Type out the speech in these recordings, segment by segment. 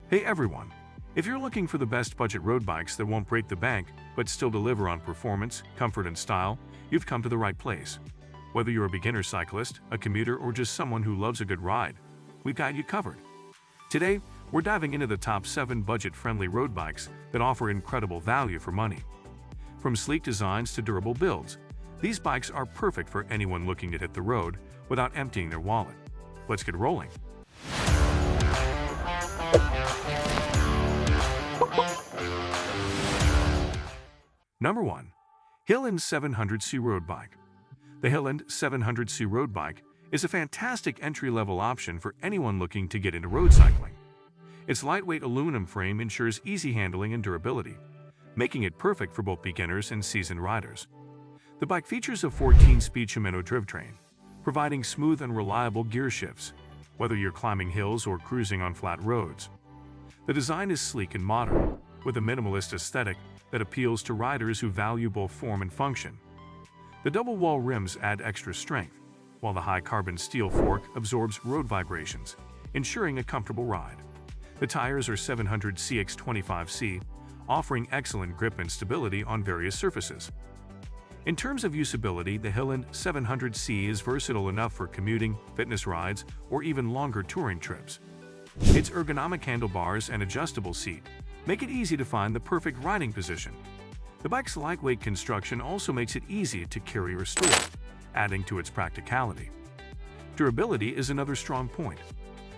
Hey everyone! If you're looking for the best budget road bikes that won't break the bank but still deliver on performance, comfort, and style, you've come to the right place. Whether you're a beginner cyclist, a commuter, or just someone who loves a good ride, we've got you covered. Today, we're diving into the top 7 budget-friendly road bikes that offer incredible value for money. From sleek designs to durable builds, these bikes are perfect for anyone looking to hit the road without emptying their wallet. Let's get rolling. Number 1. Hillen 700C Road Bike. The Hiland 700C Road Bike is a fantastic entry-level option for anyone looking to get into road cycling. Its lightweight aluminum frame ensures easy handling and durability, making it perfect for both beginners and seasoned riders. The bike features a 14-speed Shimano drivetrain, providing smooth and reliable gear shifts, whether you're climbing hills or cruising on flat roads. The design is sleek and modern, with a minimalist aesthetic that appeals to riders who value both form and function. The double-wall rims add extra strength, while the high-carbon steel fork absorbs road vibrations, ensuring a comfortable ride. The tires are 700 CX25C, offering excellent grip and stability on various surfaces. In terms of usability, the Hiland 700C is versatile enough for commuting, fitness rides, or even longer touring trips. Its ergonomic handlebars and adjustable seat make it easy to find the perfect riding position. The bike's lightweight construction also makes it easy to carry or store, adding to its practicality. Durability is another strong point.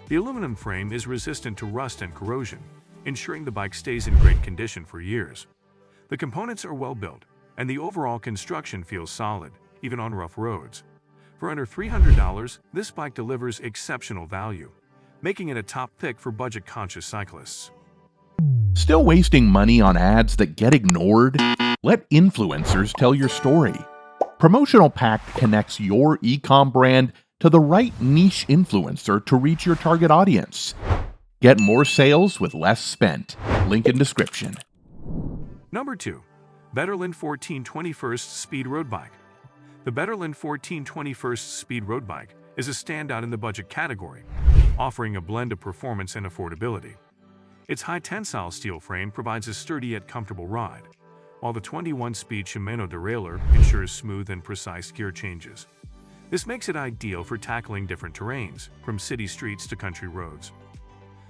The aluminum frame is resistant to rust and corrosion, ensuring the bike stays in great condition for years. The components are well built, and the overall construction feels solid, even on rough roads. For under $300, this bike delivers exceptional value, making it a top pick for budget-conscious cyclists. Still wasting money on ads that get ignored? Let influencers tell your story. Promotional Pact connects your e-com brand to the right niche influencer to reach your target audience. Get more sales with less spent. Link in description. Number 2. Betterland 1421st Speed Road Bike. The Betterland 1421st Speed Road Bike is a standout in the budget category, offering a blend of performance and affordability. Its high-tensile steel frame provides a sturdy yet comfortable ride, while the 21-speed Shimano derailleur ensures smooth and precise gear changes. This makes it ideal for tackling different terrains, from city streets to country roads.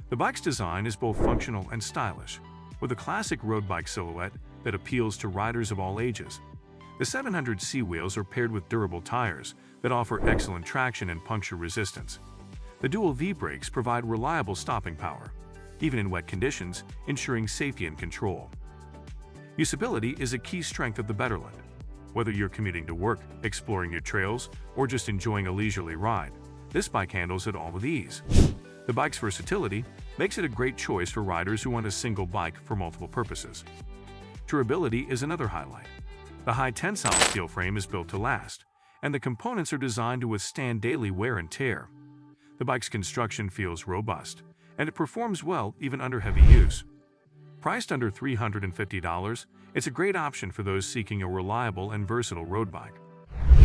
The bike's design is both functional and stylish, with a classic road bike silhouette that appeals to riders of all ages. The 700C wheels are paired with durable tires that offer excellent traction and puncture resistance. The dual V-brakes provide reliable stopping power, even in wet conditions, ensuring safety and control. Usability is a key strength of the Betterland. Whether you're commuting to work, exploring new trails, or just enjoying a leisurely ride, this bike handles it all with ease. The bike's versatility makes it a great choice for riders who want a single bike for multiple purposes. Durability is another highlight. The high-tensile steel frame is built to last, and the components are designed to withstand daily wear and tear. The bike's construction feels robust, and it performs well even under heavy use. Priced under $350, it's a great option for those seeking a reliable and versatile road bike.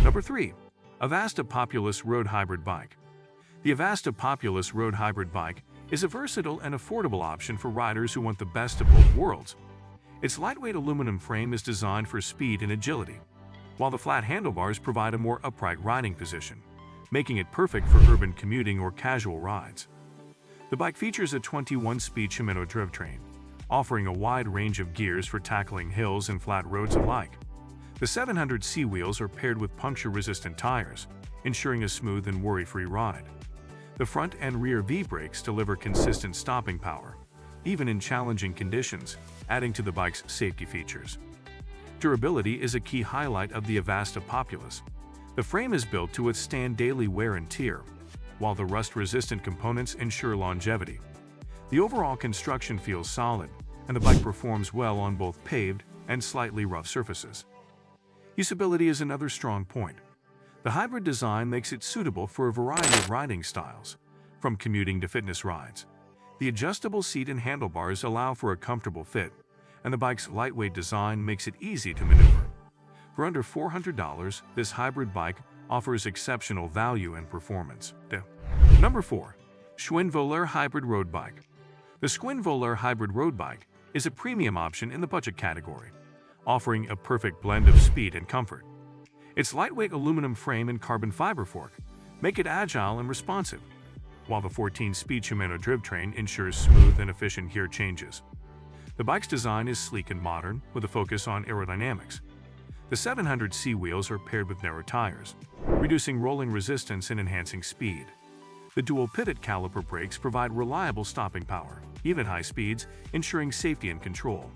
Number 3. Avasta Populus Road Hybrid Bike. The Avasta Populus Road Hybrid Bike is a versatile and affordable option for riders who want the best of both worlds. Its lightweight aluminum frame is designed for speed and agility, while the flat handlebars provide a more upright riding position, making it perfect for urban commuting or casual rides. The bike features a 21-speed Shimano drivetrain, offering a wide range of gears for tackling hills and flat roads alike. The 700C wheels are paired with puncture-resistant tires, ensuring a smooth and worry-free ride. The front and rear V-brakes deliver consistent stopping power, even in challenging conditions, adding to the bike's safety features. Durability is a key highlight of the Avasta Populus. The frame is built to withstand daily wear and tear, while the rust-resistant components ensure longevity. The overall construction feels solid, and the bike performs well on both paved and slightly rough surfaces. Usability is another strong point. The hybrid design makes it suitable for a variety of riding styles, from commuting to fitness rides. The adjustable seat and handlebars allow for a comfortable fit, and the bike's lightweight design makes it easy to maneuver. For under $400, this hybrid bike offers exceptional value and performance. Number 4. Schwinn Volare Hybrid Road Bike. The The Schwinn Volare hybrid road bike is a premium option in the budget category, offering a perfect blend of speed and comfort. Its lightweight aluminum frame and carbon fiber fork make it agile and responsive, while the 14-speed Shimano drivetrain ensures smooth and efficient gear changes. The bike's design is sleek and modern, with a focus on aerodynamics. The 700C wheels are paired with narrow tires, reducing rolling resistance and enhancing speed. The dual-pivot caliper brakes provide reliable stopping power, even at high speeds, ensuring safety and control.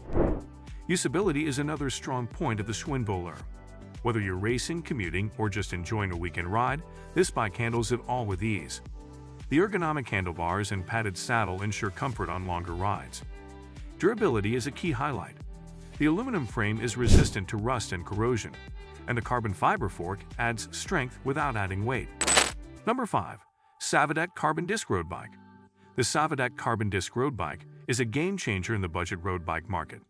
Usability is another strong point of the Schwinn Volare. Whether you're racing, commuting, or just enjoying a weekend ride, this bike handles it all with ease. The ergonomic handlebars and padded saddle ensure comfort on longer rides. Durability is a key highlight. The aluminum frame is resistant to rust and corrosion, and the carbon fiber fork adds strength without adding weight. Number 5. SavaDeck Carbon Disc Road Bike. The SavaDeck Carbon Disc Road Bike is a game-changer in the budget road bike market.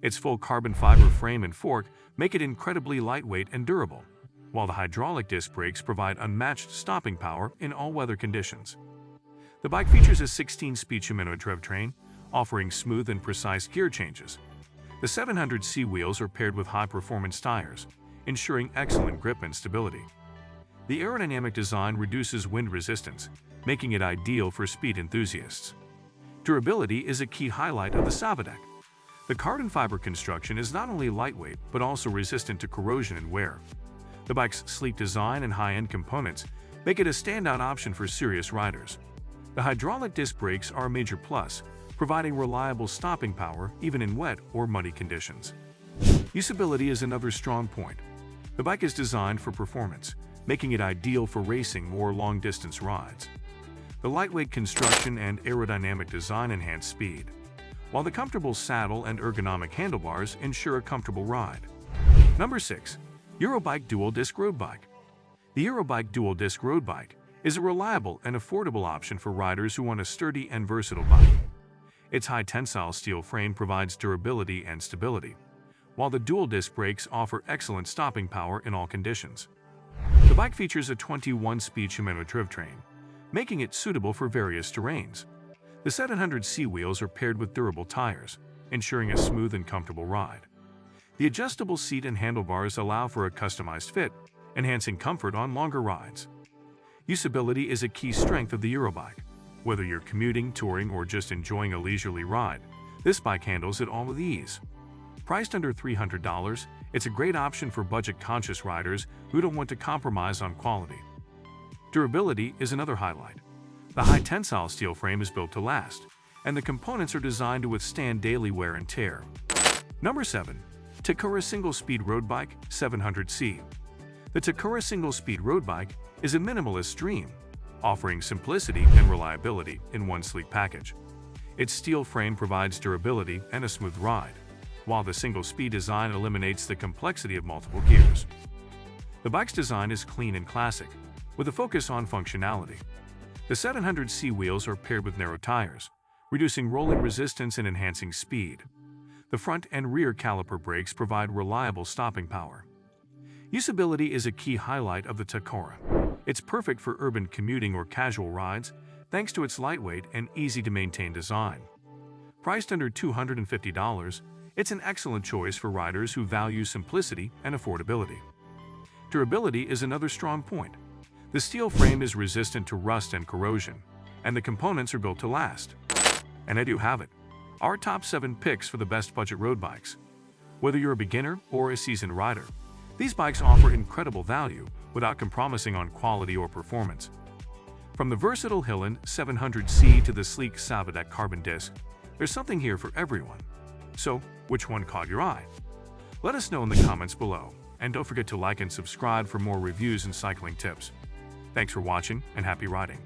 Its full carbon fiber frame and fork make it incredibly lightweight and durable, while the hydraulic disc brakes provide unmatched stopping power in all weather conditions. The bike features a 16-speed Shimano drivetrain, offering smooth and precise gear changes. The 700C wheels are paired with high-performance tires, ensuring excellent grip and stability. The aerodynamic design reduces wind resistance, making it ideal for speed enthusiasts. Durability is a key highlight of the SavaDeck. The carbon fiber construction is not only lightweight but also resistant to corrosion and wear. The bike's sleek design and high-end components make it a standout option for serious riders. The hydraulic disc brakes are a major plus, providing reliable stopping power even in wet or muddy conditions. Usability is another strong point. The bike is designed for performance, making it ideal for racing or long-distance rides. The lightweight construction and aerodynamic design enhance speed, while the comfortable saddle and ergonomic handlebars ensure a comfortable ride. Number 6. EuroBike Dual Disc Road Bike. The EuroBike Dual Disc Road Bike is a reliable and affordable option for riders who want a sturdy and versatile bike. Its high-tensile steel frame provides durability and stability, while the dual disc brakes offer excellent stopping power in all conditions. The bike features a 21-speed Shimano drivetrain, making it suitable for various terrains. The 700C wheels are paired with durable tires, ensuring a smooth and comfortable ride. The adjustable seat and handlebars allow for a customized fit, enhancing comfort on longer rides. Usability is a key strength of the EuroBike. Whether you're commuting, touring, or just enjoying a leisurely ride, this bike handles it all with ease. Priced under $300, it's a great option for budget-conscious riders who don't want to compromise on quality. Durability is another highlight. The high-tensile steel frame is built to last, and the components are designed to withstand daily wear and tear. Number 7. Takura Single-Speed Road Bike 700C. The Takura Single-Speed Road Bike is a minimalist dream, offering simplicity and reliability in one sleek package. Its steel frame provides durability and a smooth ride, while the single-speed design eliminates the complexity of multiple gears. The bike's design is clean and classic, with a focus on functionality. The 700C wheels are paired with narrow tires, reducing rolling resistance and enhancing speed. The front and rear caliper brakes provide reliable stopping power. Usability is a key highlight of the Takura. It's perfect for urban commuting or casual rides, thanks to its lightweight and easy-to-maintain design. Priced under $250, it's an excellent choice for riders who value simplicity and affordability. Durability is another strong point. The steel frame is resistant to rust and corrosion, and the components are built to last. And there you have it, our top 7 picks for the best budget road bikes. Whether you're a beginner or a seasoned rider, these bikes offer incredible value without compromising on quality or performance. From the versatile Hillen 700C to the sleek SavaDeck Carbon Disc, there's something here for everyone. So, which one caught your eye? Let us know in the comments below, and don't forget to like and subscribe for more reviews and cycling tips. Thanks for watching, and happy riding!